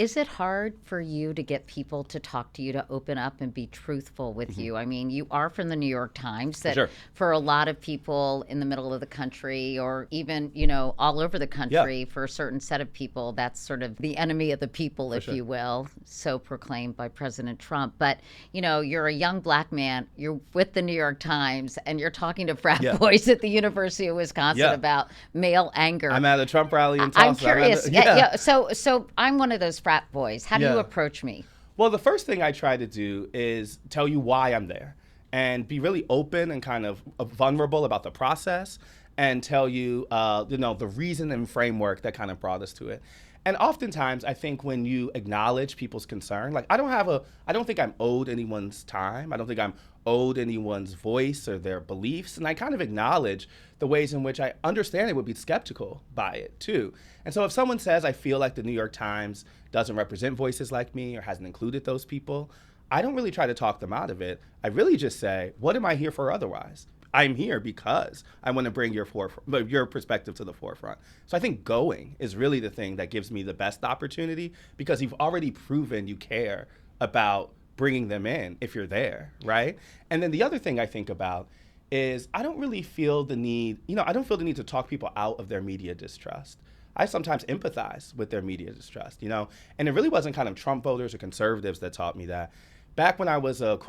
Is it hard for you to get people to talk to you, to open up and be truthful with you? I mean, you are from the New York Times, For that sure. for a lot of people in the middle of the country, or even, all over the Yeah, country, for a certain set of people, that's sort of the enemy of the people, for if sure. you will, so proclaimed by President Trump. But, you're a young black man, you're with the New York Times, and you're talking to frat Yeah, boys at the University of Wisconsin yeah. about male anger. I'm at a Trump rally in I'm Tulsa. curious. Yeah, Yeah, yeah. So I'm one of those frat boys. How do you yeah. approach me? Well, the first thing I try to do is tell you why I'm there and be really open and kind of vulnerable about the process and tell you, the reason and framework that kind of brought us to it. And oftentimes, I think when you acknowledge people's concern, like I don't think I'm owed anyone's time. I don't think I'm owed anyone's voice or their beliefs. And I kind of acknowledge the ways in which I understand they would be skeptical by it too. And so if someone says, I feel like the New York Times doesn't represent voices like me or hasn't included those people, I don't really try to talk them out of it. I really just say, what am I here for otherwise? I'm here because I want to bring your perspective to the forefront. So I think going is really the thing that gives me the best opportunity because you've already proven you care about bringing them in if you're there, right? And then the other thing I think about is I don't really feel the need, I don't feel the need to talk people out of their media distrust. I sometimes empathize with their media distrust, and it really wasn't kind of Trump voters or conservatives that taught me that. Back when I was a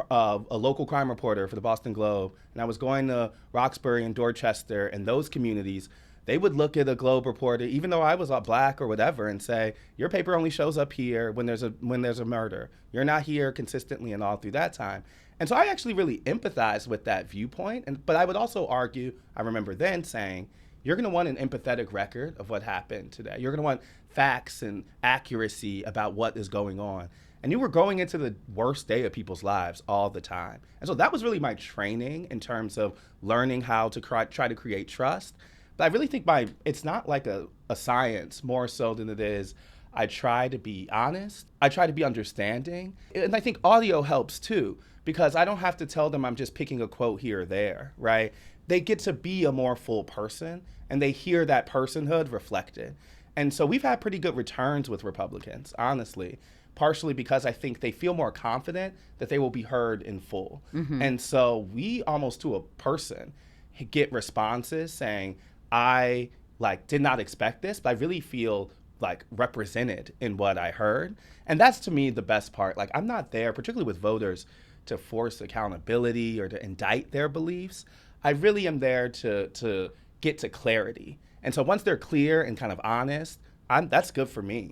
local crime reporter for the Boston Globe, and I was going to Roxbury and Dorchester and those communities, they would look at a Globe reporter, even though I was black or whatever, and say, your paper only shows up here when there's a murder. You're not here consistently and all through that time. And so I actually really empathize with that viewpoint. But I would also argue, I remember then saying, you're going to want an empathetic record of what happened today. You're going to want facts and accuracy about what is going on. And you were going into the worst day of people's lives all the time. And so that was really my training in terms of learning how to try to create trust. But I really think it's not like a science more so than it is. I try to be honest. I try to be understanding. And I think audio helps too, because I don't have to tell them I'm just picking a quote here or there, right? They get to be a more full person and they hear that personhood reflected. And so we've had pretty good returns with Republicans, honestly, partially because I think they feel more confident that they will be heard in full. And so we almost to a person get responses saying, I did not expect this, but I really feel represented in what I heard. And that's to me the best part. I'm not there, particularly with voters, to force accountability or to indict their beliefs. I really am there to get to clarity. And so once they're clear and kind of honest, that's good for me.